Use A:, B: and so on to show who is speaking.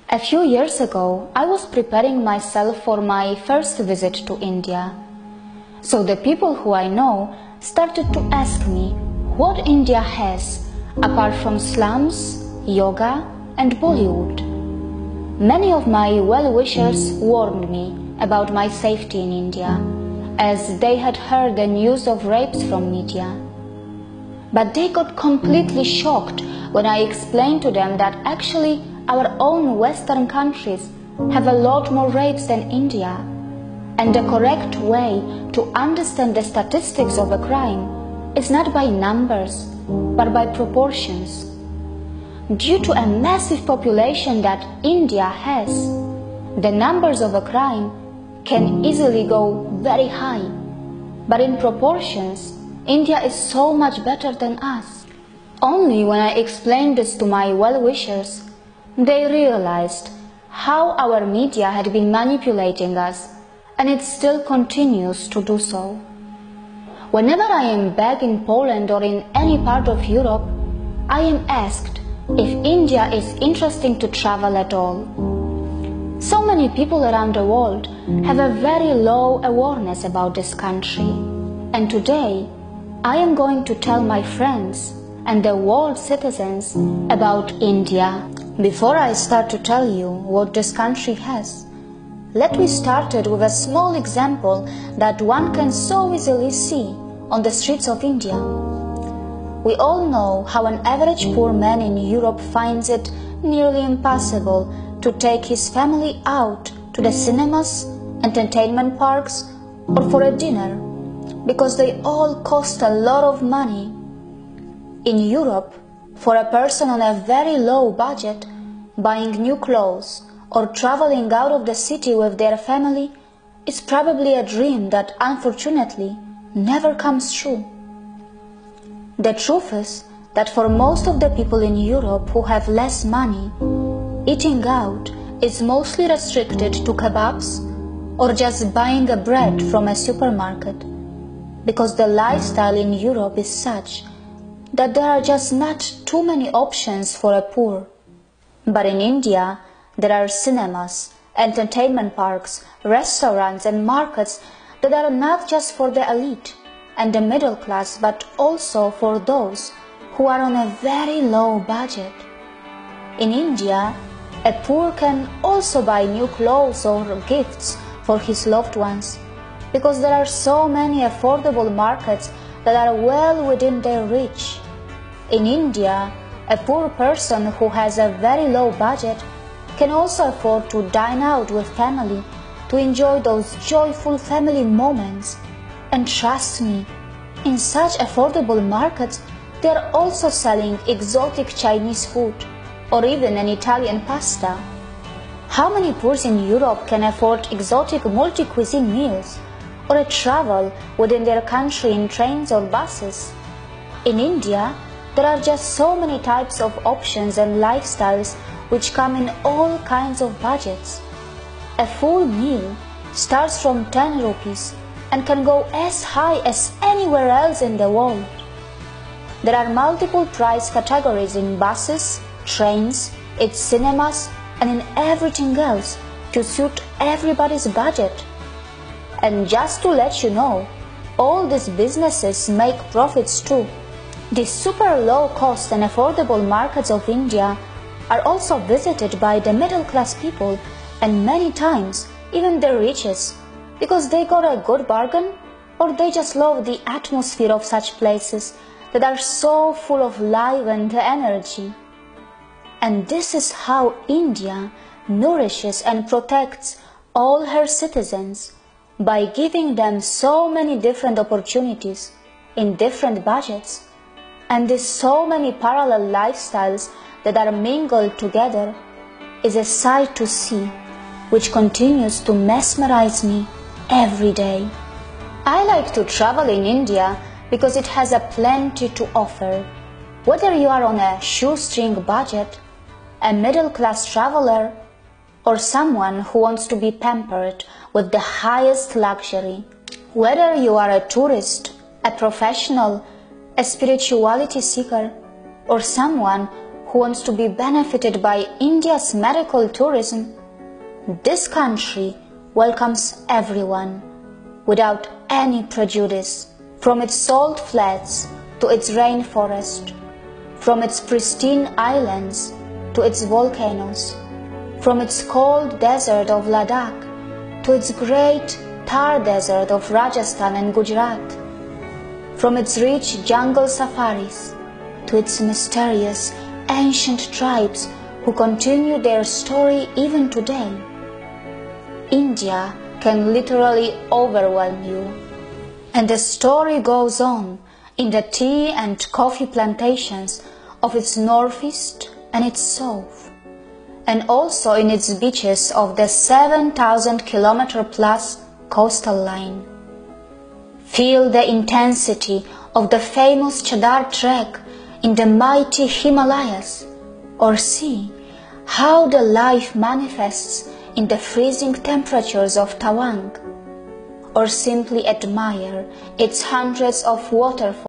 A: A few years ago, I was preparing myself for my first visit to India. So the people who I know started to ask me what India has apart from slums, yoga and Bollywood. Many of my well-wishers warned me about my safety in India, as they had heard the news of rapes from media. But they got completely shocked when I explained to them that actually our own Western countries have a lot more rapes than India, and the correct way to understand the statistics of a crime is not by numbers, but by proportions. Due to a massive population that India has, the numbers of a crime can easily go very high, but in proportions, India is so much better than us. Only when I explained this to my well-wishers, they realized how our media had been manipulating us, and it still continues to do so. Whenever I am back in Poland or in any part of Europe, I am asked if India is interesting to travel at all. So many people around the world have a very low awareness about this country, and today I am going to tell my friends and the world citizens about India. Before I start to tell you what this country has, let me start it with a small example that one can so easily see on the streets of India. We all know how an average poor man in Europe finds it nearly impossible to take his family out to the cinemas, entertainment parks, or for a dinner, because they all cost a lot of money. In Europe, for a person on a very low budget, buying new clothes or traveling out of the city with their family is probably a dream that unfortunately never comes true. The truth is that for most of the people in Europe who have less money, eating out is mostly restricted to kebabs or just buying a bread from a supermarket, because the lifestyle in Europe is such that there are just not too many options for a poor. But in India, there are cinemas, entertainment parks, restaurants and markets that are not just for the elite and the middle class, but also for those who are on a very low budget. In India, a poor can also buy new clothes or gifts for his loved ones, because there are so many affordable markets that are well within their reach. In India, a poor person who has a very low budget can also afford to dine out with family to enjoy those joyful family moments. And trust me, in such affordable markets, they are also selling exotic Chinese food or even an Italian pasta. How many poors in Europe can afford exotic multi-cuisine meals or a travel within their country in trains or buses? In India, there are just so many types of options and lifestyles which come in all kinds of budgets. A full meal starts from 10 rupees and can go as high as anywhere else in the world. There are multiple price categories in buses, trains, its cinemas, and in everything else to suit everybody's budget. And just to let you know, all these businesses make profits too. The super low cost and affordable markets of India are also visited by the middle class people, and many times even the richest, because they got a good bargain or they just love the atmosphere of such places that are so full of life and energy. And this is how India nourishes and protects all her citizens, by giving them so many different opportunities in different budgets, and these so many parallel lifestyles that are mingled together is a sight to see, which continues to mesmerize me every day. I like to travel in India because it has a plenty to offer. Whether you are on a shoestring budget, a middle-class traveler, or someone who wants to be pampered with the highest luxury. Whether you are a tourist, a professional, a spirituality seeker, or someone who wants to be benefited by India's medical tourism, this country welcomes everyone without any prejudice, from its salt flats to its rainforest, from its pristine islands to its volcanoes, from its cold desert of Ladakh to its great Thar desert of Rajasthan and Gujarat, from its rich jungle safaris to its mysterious ancient tribes who continue their story even today. India can literally overwhelm you. And the story goes on in the tea and coffee plantations of its northeast and its south, and also in its beaches of the 7,000-kilometer plus coastal line. Feel the intensity of the famous Chadar trek in the mighty Himalayas, or see how the life manifests in the freezing temperatures of Tawang, or simply admire its hundreds of waterfalls